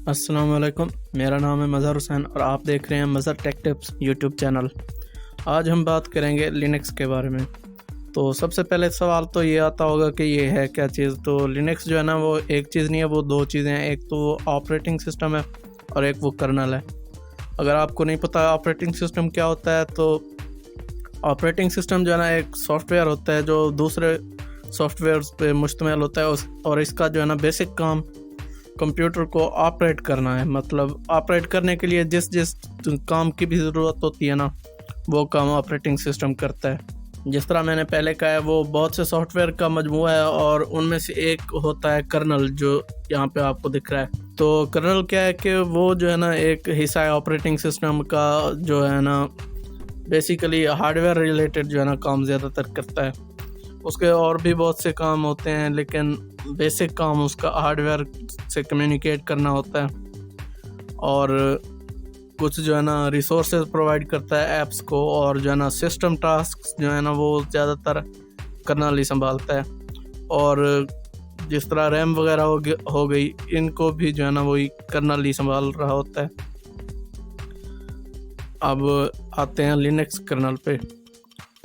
السلام علیکم، میرا نام ہے مظہر حسین اور آپ دیکھ رہے ہیں مظہر ٹیک ٹپس یوٹیوب چینل۔ آج ہم بات کریں گے لینکس کے بارے میں۔ تو سب سے پہلے سوال تو یہ آتا ہوگا کہ یہ ہے کیا چیز؟ تو لینکس جو ہے نا وہ ایک چیز نہیں ہے، وہ دو چیزیں ہیں۔ ایک تو وہ آپریٹنگ سسٹم ہے اور ایک وہ کرنل ہے۔ اگر آپ کو نہیں پتہ آپریٹنگ سسٹم کیا ہوتا ہے تو آپریٹنگ سسٹم جو ہے نا ایک سافٹ ویئر ہوتا ہے جو دوسرے سافٹ ویئرز پہ مشتمل ہوتا ہے، اور اس کا جو ہے نا بیسک کام کمپیوٹر کو آپریٹ کرنا ہے۔ مطلب آپریٹ کرنے کے لیے جس کام کی بھی ضرورت ہوتی ہے نا وہ کام آپریٹنگ سسٹم کرتا ہے۔ جس طرح میں نے پہلے کہا ہے، وہ بہت سے سافٹ ویئر کا مجموعہ ہے اور ان میں سے ایک ہوتا ہے کرنل، جو یہاں پہ آپ کو دکھ رہا ہے۔ تو کرنل کیا ہے کہ وہ جو ہے نا ایک حصہ ہے آپریٹنگ سسٹم کا، جو ہے نا بیسیکلی ہارڈ ویئر ریلیٹڈ جو ہے نا کام زیادہ تر کرتا ہے۔ اس کے اور بھی بہت سے کام ہوتے ہیں، لیکن بیسک کام اس کا ہارڈ ویئر سے کمیونیکیٹ کرنا ہوتا ہے، اور کچھ جو ہے نا ریسورسز پرووائڈ کرتا ہے ایپس کو، اور جو ہے نا سسٹم ٹاسک جو ہے نا وہ زیادہ تر کرنل ہی سنبھالتا ہے۔ اور جس طرح ریم وغیرہ ہو گئی، ان کو بھی جو ہے نا وہی کرنل ہی سنبھال رہا ہوتا ہے۔ اب آتے ہیں لینکس کرنل پہ۔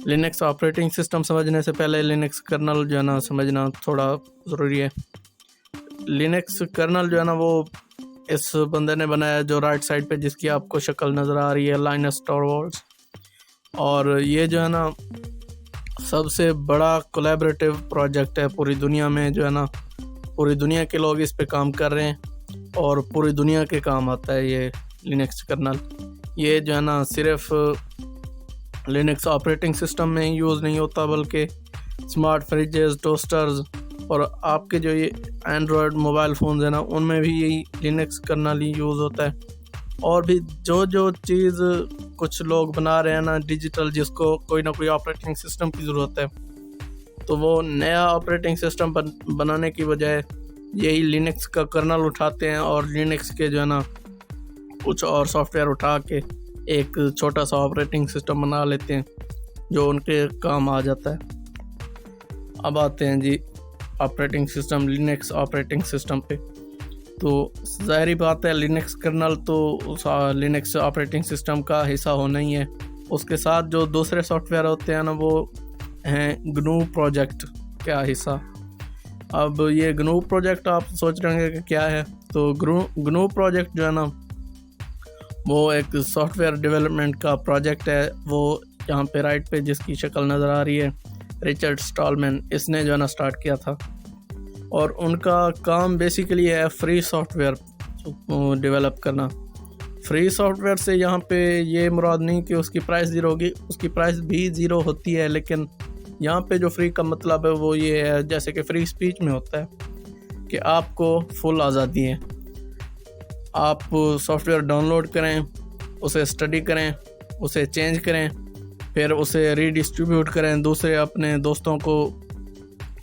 لینکس آپریٹنگ سسٹم سمجھنے سے پہلے لینکس کرنل جو ہے نا سمجھنا تھوڑا ضروری ہے۔ لینکس کرنل جو ہے نا وہ اس بندے نے بنایا جو رائٹ سائڈ پہ جس کی آپ کو شکل نظر آ رہی ہے، لائنس ٹوروالڈس۔ اور یہ جو ہے نا سب سے بڑا کولیبریٹیو پروجیکٹ ہے پوری دنیا میں، جو ہے نا پوری دنیا کے لوگ اس پہ کام کر رہے ہیں اور پوری دنیا کے کام آتا ہے یہ لینکس کرنل۔ یہ جو ہے نا صرف لینکس آپریٹنگ سسٹم میں یوز نہیں ہوتا، بلکہ اسمارٹ فریجز، ٹوسٹرز اور آپ کے جو یہ اینڈرائڈ موبائل فونز ہیں نا ان میں بھی یہی لینکس کرنل ہی یوز ہوتا ہے۔ اور بھی جو چیز کچھ لوگ بنا رہے ہیں نا ڈیجیٹل، جس کو کوئی نہ کوئی آپریٹنگ سسٹم کی ضرورت ہے، تو وہ نیا آپریٹنگ سسٹم بنانے کی بجائے یہی لینکس کا کرنل اٹھاتے ہیں اور لینکس کے جو ہے نا کچھ اور سافٹ ویئر اٹھا کے ایک چھوٹا سا آپریٹنگ سسٹم بنا لیتے ہیں جو ان کے کام آ جاتا ہے۔ اب آتے ہیں جی operating system, Linux operating system پہ۔ تو ظاہری بات ہے لینکس کرنل تو لینکس آپریٹنگ سسٹم کا حصہ ہونا ہی ہے۔ اس کے ساتھ جو دوسرے سافٹ ویئر ہوتے ہیں نا وہ ہیں گنو پروجیکٹ کا حصہ۔ اب یہ گنو پروجیکٹ آپ سوچ رہے ہیں کہ کیا ہے؟ تو گنو پروجیکٹ جو ہے نا وہ ایک سافٹ ویئر ڈیولپمنٹ کا پروجیکٹ ہے۔ وہ یہاں پہ رائٹ پہ جس کی شکل نظر آ رہی ہے، رچرڈ اسٹالمین، اس نے جو ہے نا سٹارٹ کیا تھا۔ اور ان کا کام بیسیکلی ہے فری سافٹ ویئر ڈیولپ کرنا۔ فری سافٹ ویئر سے یہاں پہ یہ مراد نہیں کہ اس کی پرائس زیرو ہوگی، اس کی پرائس بھی زیرو ہوتی ہے، لیکن یہاں پہ جو فری کا مطلب ہے وہ یہ ہے جیسے کہ فری اسپیچ میں ہوتا ہے کہ آپ کو فل آزادی ہے۔ آپ سافٹ ویئر ڈاؤن لوڈ کریں، اسے اسٹڈی کریں، اسے چینج کریں، پھر اسے ری ڈسٹریبیوٹ کریں، دوسرے اپنے دوستوں کو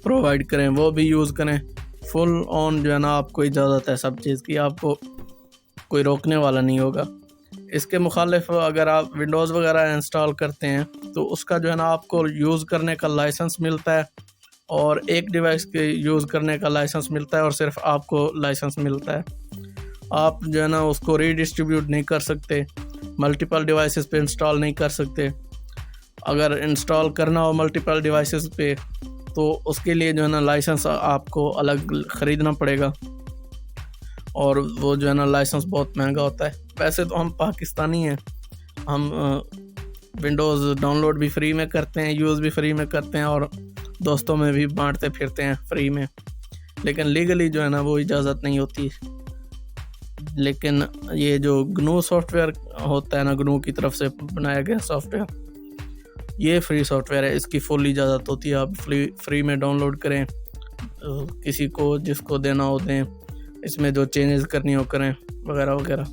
پرووائڈ کریں، وہ بھی یوز کریں۔ فل آن جو ہے نا آپ کو اجازت ہے سب چیز کی، آپ کو کوئی روکنے والا نہیں ہوگا۔ اس کے مخالف اگر آپ ونڈوز وغیرہ انسٹال کرتے ہیں تو اس کا جو ہے نا آپ کو یوز کرنے کا لائسنس ملتا ہے، اور ایک ڈیوائس کے یوز کرنے کا لائسنس ملتا ہے، اور صرف آپ کو لائسنس ملتا ہے۔ آپ جو ہے نا اس کو ری ڈسٹریبیوٹ نہیں کر سکتے، ملٹیپل ڈیوائسز پہ انسٹال نہیں کر سکتے۔ اگر انسٹال کرنا ہو ملٹیپل ڈیوائسز پہ تو اس کے لیے جو ہے نا لائسنس آپ کو الگ خریدنا پڑے گا، اور وہ جو ہے نا لائسنس بہت مہنگا ہوتا ہے۔ ویسے تو ہم پاکستانی ہیں، ہم ونڈوز ڈاؤن لوڈ بھی فری میں کرتے ہیں، یوز بھی فری میں کرتے ہیں، اور دوستوں میں بھی بانٹتے پھرتے ہیں فری میں، لیکن لیگلی جو ہے نا وہ اجازت نہیں ہوتی۔ لیکن یہ جو گنو سافٹ ویئر ہوتا ہے نا، گنو کی طرف سے بنایا گیا سافٹ ویئر، یہ فری سافٹ ویئر ہے، اس کی فل اجازت ہوتی ہے۔ آپ فری میں ڈاؤن لوڈ کریں، کسی کو جس کو دینا ہو دیں، اس میں جو چینجز کرنی ہو کریں، وغیرہ وغیرہ۔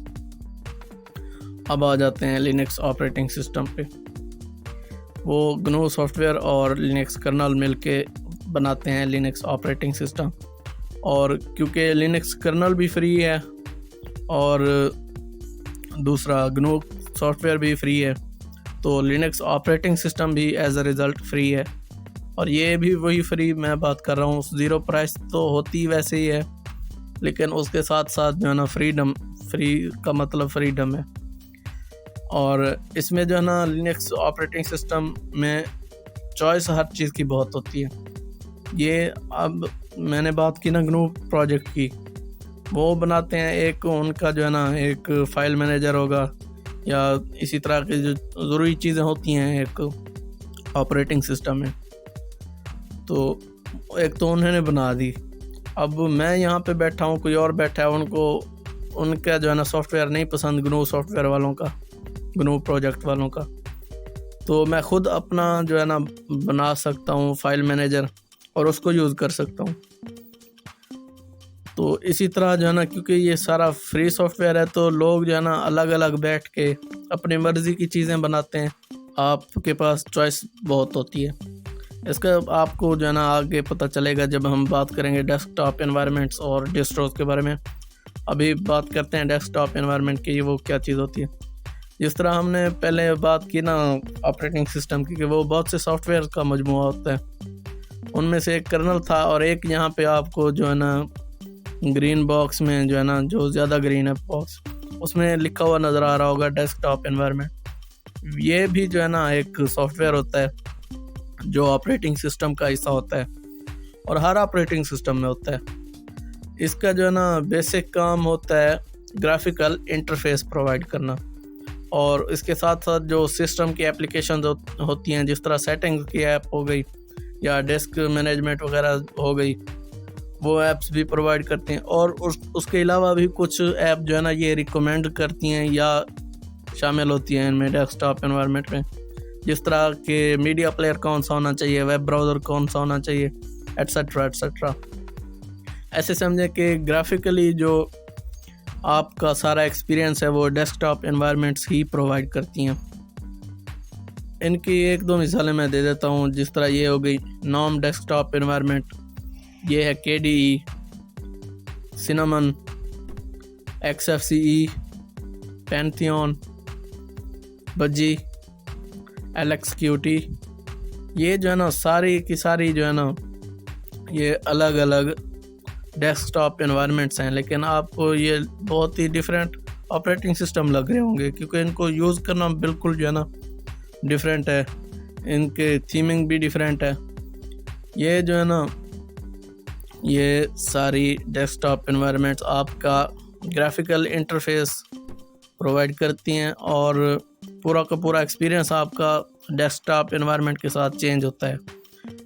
اب آ جاتے ہیں لینکس آپریٹنگ سسٹم پہ۔ وہ گنو سافٹ ویئر اور لینکس کرنل مل کے بناتے ہیں لینکس آپریٹنگ سسٹم، اور کیونکہ لینکس کرنل بھی فری ہے اور دوسرا گنو سافٹ ویئر بھی فری ہے، تو لینکس آپریٹنگ سسٹم بھی ایز اے ریزلٹ فری ہے۔ اور یہ بھی وہی فری میں بات کر رہا ہوں، زیرو پرائس تو ہوتی ویسے ہی ہے، لیکن اس کے ساتھ ساتھ جو ہے نا فری کا مطلب فریڈم ہے. اور اس میں جو ہے نا لینکس آپریٹنگ سسٹم میں چوائس ہر چیز کی بہت ہوتی ہے. یہ اب میں نے بات کی نا گنو پروجیکٹ کی، وہ بناتے ہیں ایک ان کا جو ہے نا ایک فائل مینیجر ہوگا یا اسی طرح کی جو ضروری چیزیں ہوتی ہیں ایک آپریٹنگ سسٹم میں، تو ایک تو انہوں نے بنا دی. اب میں یہاں پہ بیٹھا ہوں، کوئی اور بیٹھا ہے، ان کا جو ہے نا سافٹ ویئر نہیں پسند گنو سافٹ ویئر والوں کا، گنو پروجیکٹ والوں کا، تو میں خود اپنا جو ہے نا بنا سکتا ہوں فائل مینیجر اور اس کو یوز کر سکتا ہوں. تو اسی طرح جو ہے نا کیونکہ یہ سارا فری سافٹ ویئر ہے تو لوگ جو ہے نا الگ الگ بیٹھ کے اپنی مرضی کی چیزیں بناتے ہیں. آپ کے پاس چوائس بہت ہوتی ہے. اس کا آپ کو جو ہے نا آگے پتہ چلے گا جب ہم بات کریں گے ڈیسک ٹاپ انوائرمنٹس اور ڈسٹروز کے بارے میں. ابھی بات کرتے ہیں ڈیسک ٹاپ انوائرمنٹ کی، وہ کیا چیز ہوتی ہے. جس طرح ہم نے پہلے بات کی نا آپریٹنگ سسٹم کی کہ وہ بہت سے سافٹ ویئر کا مجموعہ ہوتا ہے، ان میں سے ایک کرنل تھا، اور ایک یہاں پہ آپ کو جو ہے نا گرین باکس میں جو ہے نا جو زیادہ گرین ہے باکس، اس میں لکھا ہوا نظر آ رہا ہوگا ڈیسک ٹاپ انوائرمنٹ. یہ بھی جو ہے نا ایک سافٹ ویئر ہوتا ہے جو آپریٹنگ سسٹم کا حصہ ہوتا ہے، اور ہر آپریٹنگ سسٹم میں ہوتا ہے. اس کا جو ہے نا بیسک کام ہوتا ہے گرافیکل انٹرفیس پرووائڈ کرنا، اور اس کے ساتھ ساتھ جو سسٹم کی اپلیکیشنز ہوتی ہیں، جس طرح سیٹنگ کی ایپ ہو گئی یا ڈیسک مینجمنٹ وغیرہ ہو گئی، وہ ایپس بھی پرووائڈ کرتے ہیں. اور اس کے علاوہ بھی کچھ ایپ جو ہے نا یہ ریکمینڈ کرتی ہیں یا شامل ہوتی ہیں ان میں ڈیسک ٹاپ انوائرمنٹ میں، جس طرح کہ میڈیا پلیئر کون سا ہونا چاہیے، ویب براؤزر کون سا ہونا چاہیے، ایٹسٹرا ایٹسٹرا. ایسے سمجھیں کہ گرافیکلی جو آپ کا سارا ایکسپیرینس ہے وہ ڈیسک ٹاپ انوائرمنٹس ہی پرووائڈ کرتی ہیں. ان کی ایک دو مثالیں میں دے دیتا ہوں. جس طرح یہ ہو گئی نوم ڈیسک ٹاپ انوائرمنٹ، یہ ہے KDE، سنمن، XFCE، پینتھیون، بجی، LXQT. یہ جو ہے نا ساری کی ساری جو ہے نا یہ الگ الگ ڈیسک ٹاپ انوائرمنٹس ہیں، لیکن آپ کو یہ بہت ہی ڈیفرنٹ آپریٹنگ سسٹم لگ رہے ہوں گے کیونکہ ان کو یوز کرنا بالکل جو ہے نا ڈیفرنٹ ہے، ان کے تھیمنگ بھی ڈیفرنٹ ہے. یہ جو ہے نا یہ ساری ڈیسک ٹاپ انوائرمنٹس آپ کا گرافیکل انٹرفیس پرووائڈ کرتی ہیں، اور پورا کا پورا ایکسپیرینس آپ کا ڈیسک ٹاپ انوائرمنٹ کے ساتھ چینج ہوتا ہے.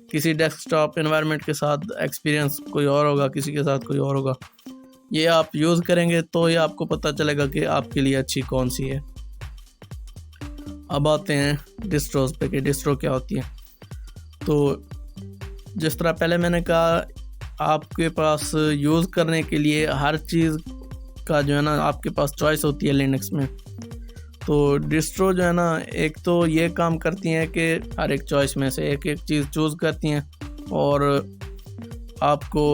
کسی ڈیسک ٹاپ انوائرمنٹ کے ساتھ ایکسپیرینس کوئی اور ہوگا، کسی کے ساتھ کوئی اور ہوگا. یہ آپ یوز کریں گے تو یہ آپ کو پتہ چلے گا کہ آپ کے لیے اچھی کون سی ہے. اب آتے ہیں ڈسٹروز پہ کہ ڈسٹرو کیا ہوتی ہے. تو جس طرح پہلے میں نے کہا آپ کے پاس یوز کرنے کے لیے ہر چیز کا جو ہے نا آپ کے پاس چوائس ہوتی ہے لینکس میں. تو ڈسٹرو جو ہے نا ایک تو یہ کام کرتی ہیں کہ ہر ایک چوائس میں سے ایک چیز چوز کرتی ہیں اور آپ کو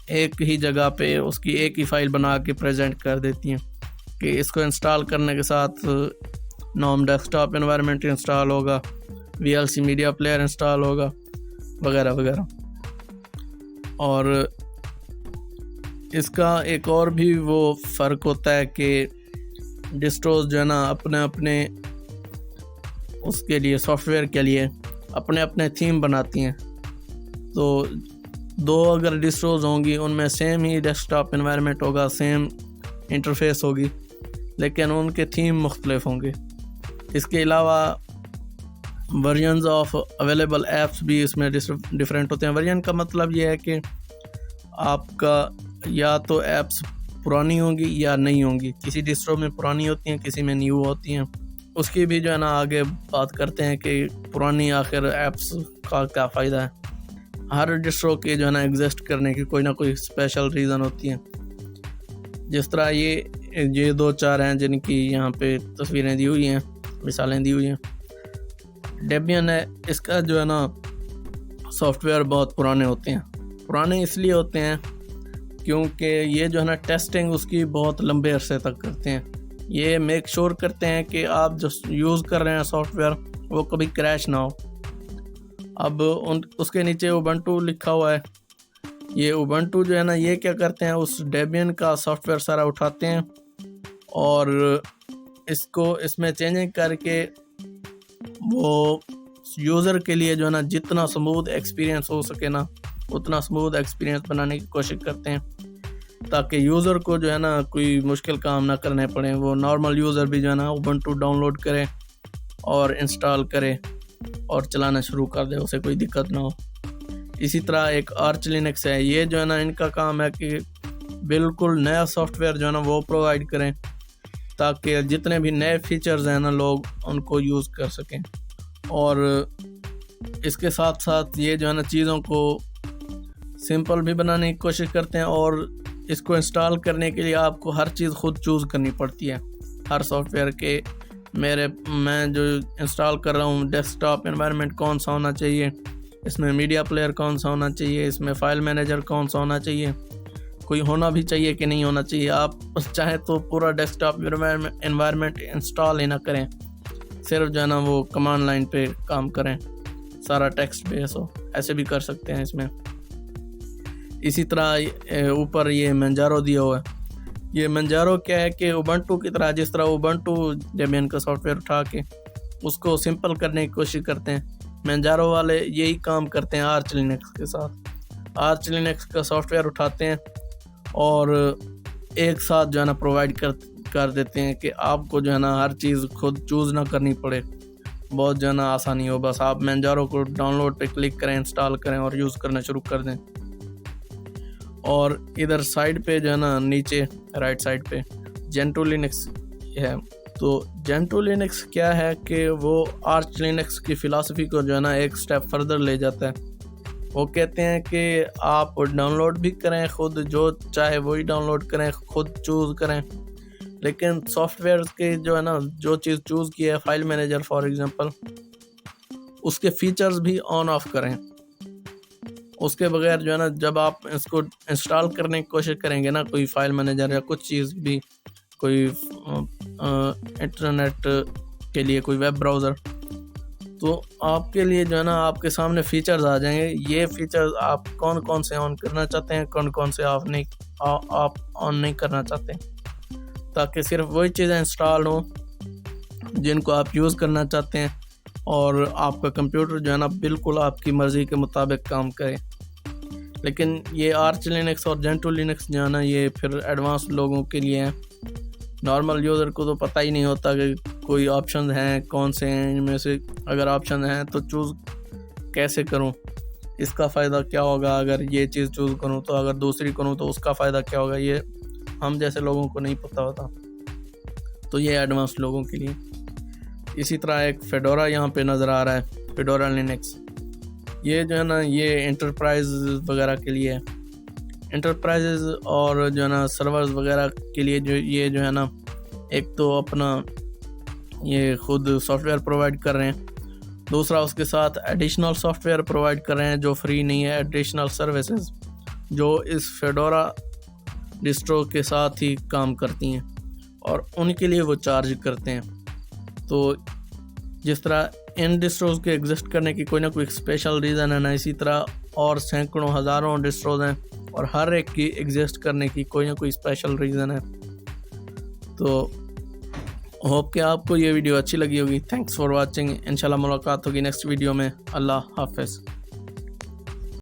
ایک ہی جگہ پہ اس کی ایک ہی فائل بنا کے پریزنٹ کر دیتی ہیں کہ اس کو انسٹال کرنے کے ساتھ نوم ڈیسک ٹاپ انوائرمنٹ انسٹال ہوگا، VLC میڈیا پلیئر انسٹال ہوگا، وغیرہ وغیرہ. اور اس کا ایک اور بھی وہ فرق ہوتا ہے کہ ڈسٹروز جو ہے نا اپنے اس کے لیے سافٹ ویئر کے لیے اپنے تھیم بناتی ہیں. تو دو اگر ڈسٹروز ہوں گی ان میں سیم ہی ڈیسک ٹاپ انوائرمنٹ ہوگا، سیم انٹرفیس ہوگی، لیکن ان کے تھیم مختلف ہوں گے. اس کے علاوہ ورژنز آف اویلیبل ایپس بھی اس میں ڈفرینٹ ہوتے ہیں. ورژن کا مطلب یہ ہے کہ آپ کا یا تو ایپس پرانی ہوں گی یا نہیں ہوں گی. کسی ڈسٹرو میں پرانی ہوتی ہیں، کسی میں نیو ہوتی ہیں. اس کی بھی جو ہے نا آگے بات کرتے ہیں کہ پرانی آخر ایپس کا کیا فائدہ ہے. ہر ڈسٹرو کے جو ہے نا ایگزسٹ کرنے کی کوئی نہ کوئی اسپیشل ریزن ہوتی ہیں. جس طرح یہ دو چار ہیں جن کی یہاں پہ تصویریں دی ہوئی ہیں، مثالیں دی ہوئی ہیں. ڈیبین ہے، اس کا جو ہے نا سافٹ ویئر بہت پرانے ہوتے ہیں. پرانے اس لیے ہوتے ہیں کیونکہ یہ جو ہے نا ٹیسٹنگ اس کی بہت لمبے عرصے تک کرتے ہیں. یہ میک شور کرتے ہیں کہ آپ جو یوز کر رہے ہیں سافٹ ویئر وہ کبھی کریش نہ ہو. اب اس کے نیچے اوبنٹو لکھا ہوا ہے یہ اوبنٹو جو ہے نا یہ کیا کرتے ہیں، اس ڈیبین کا سافٹ ویئر سارا اٹھاتے ہیں اور اس میں چینجنگ کر کے وہ یوزر کے لیے جو ہے نا جتنا سموتھ ایکسپیرینس ہو سکے نا اتنا سموتھ ایکسپیرینس بنانے کی کوشش کرتے ہیں، تاکہ یوزر کو جو ہے نا کوئی مشکل کام نہ کرنے پڑے، وہ نارمل یوزر بھی جو ہے نا اوبنٹو ڈاؤن لوڈ کرے اور انسٹال کرے اور چلانا شروع کر دے، اسے کوئی دقت نہ ہو۔ اسی طرح ایک آرچ لینکس ہے، یہ جو ہے نا ان کا کام ہے کہ بالکل نیا سافٹ ویئر جو ہے نا وہ پرووائڈ کریں تاکہ جتنے بھی نئے فیچرز ہیں نا لوگ ان کو یوز کر سکیں، اور اس کے ساتھ ساتھ یہ جو ہے نا چیزوں کو سمپل بھی بنانے کی کوشش کرتے ہیں، اور اس کو انسٹال کرنے کے لیے آپ کو ہر چیز خود چوز کرنی پڑتی ہے۔ ہر سافٹ ویئر کے میں جو انسٹال کر رہا ہوں ڈیسک ٹاپ انوائرمنٹ کون سا ہونا چاہیے، اس میں میڈیا پلیئر کون سا ہونا چاہیے، اس میں فائل مینیجر کون سا ہونا چاہیے، کوئی ہونا بھی چاہیے کہ نہیں ہونا چاہیے۔ آپ چاہیں تو پورا ڈیسک ٹاپ انوائرمنٹ انسٹال ہی نہ کریں، صرف جو ہے نا وہ کمانڈ لائن پہ کام کریں، سارا ٹیکسٹ بیس ہو، ایسے بھی کر سکتے ہیں اس میں۔ اسی طرح اوپر یہ منجارو دیا ہوا ہے، یہ منجارو کیا ہے کہ اوبنٹو کی طرح، جس طرح اوبنٹو ڈیبین کا سافٹ ویئر اٹھا کے اس کو سمپل کرنے کی کوشش کرتے ہیں، منجارو والے یہی کام کرتے ہیں آرچ لینکس کے ساتھ۔ آرچ لینکس کا سافٹ ویئر اٹھاتے ہیں اور ایک ساتھ جو ہے نا پرووائڈ کر دیتے ہیں کہ آپ کو جو ہے نا ہر چیز خود چوز نہ کرنی پڑے، بہت جو ہے نا آسانی ہو، بس آپ منجارو کو ڈاؤن لوڈ پہ کلک کریں، انسٹال کریں اور یوز کرنا شروع کر دیں۔ اور ادھر سائڈ پہ جو ہے نا نیچے رائٹ سائڈ پہ جینٹو لینکس ہے، تو جینٹو لینکس کیا ہے کہ وہ آرچ لینکس کی فلاسفی کو جو ہے نا ایک سٹیپ فردر لے جاتا ہے۔ وہ کہتے ہیں کہ آپ ڈاؤن لوڈ بھی کریں خود، جو چاہے وہی ڈاؤن لوڈ کریں، خود چوز کریں، لیکن سافٹ ویئر کے جو ہے نا جو چیز چوز کی ہے، فائل مینیجر فار ایگزامپل، اس کے فیچرز بھی آن آف کریں۔ اس کے بغیر جو ہے نا جب آپ اس کو انسٹال کرنے کی کوشش کریں گے نا، کوئی فائل مینیجر یا کچھ چیز بھی، کوئی انٹرنیٹ کے لیے کوئی ویب براؤزر، تو آپ کے لیے جو ہے نا آپ کے سامنے فیچرز آ جائیں گے۔ یہ فیچرز آپ کون کون سے آن کرنا چاہتے ہیں، کون کون سے آپ آن نہیں کرنا چاہتے، تاکہ صرف وہی چیزیں انسٹال ہوں جن کو آپ یوز کرنا چاہتے ہیں، اور آپ کا کمپیوٹر جو ہے نا بالکل آپ کی مرضی کے مطابق کام کرے۔ لیکن یہ آرچ لینکس اور جینٹو لینکس جو ہے نا یہ پھر ایڈوانس لوگوں کے لیے ہیں، نارمل یوزر کو تو پتہ ہی نہیں ہوتا کہ کوئی آپشنز ہیں کون سے ہیں، ان میں سے اگر آپشن ہیں تو چوز کیسے کروں، اس کا فائدہ کیا ہوگا اگر یہ چیز چوز کروں، تو اگر دوسری کروں تو اس کا فائدہ کیا ہوگا، یہ ہم جیسے لوگوں کو نہیں پتہ ہوتا، تو یہ ایڈوانس لوگوں کے لیے۔ اسی طرح ایک فیڈورا یہاں پہ نظر آ رہا ہے، فیڈورا لینکس، یہ جو ہے نا یہ انٹرپرائز وغیرہ کے لیے ہے، انٹرپرائزز اور جو ہے نا سرورز وغیرہ کے لیے یہ جو ہے نا ایک تو اپنا یہ خود سافٹ ویئر پرووائڈ کر رہے ہیں، دوسرا اس کے ساتھ ایڈیشنل سافٹ ویئر پرووائڈ کر رہے ہیں جو فری نہیں ہے، ایڈیشنل سروسز جو اس فیڈورا ڈسٹرو کے ساتھ ہی کام کرتی ہیں اور ان کے لیے وہ چارج کرتے ہیں۔ تو جس طرح ان ڈسٹروز کے ایگزسٹ کرنے کی کوئی نہ کوئی اسپیشل ریزن ہے نا، اسی طرح اور سینکڑوں ہزاروں ڈسٹروز ہیں اور ہر ایک کی ایگزسٹ کرنے کی کوئی نہ کوئی اسپیشل ریزن ہے۔ تو ہوپ کہ آپ کو یہ ویڈیو اچھی لگی ہوگی۔ تھینکس فار واچنگ، انشاءاللہ ملاقات ہوگی نیکسٹ ویڈیو میں۔ اللہ حافظ۔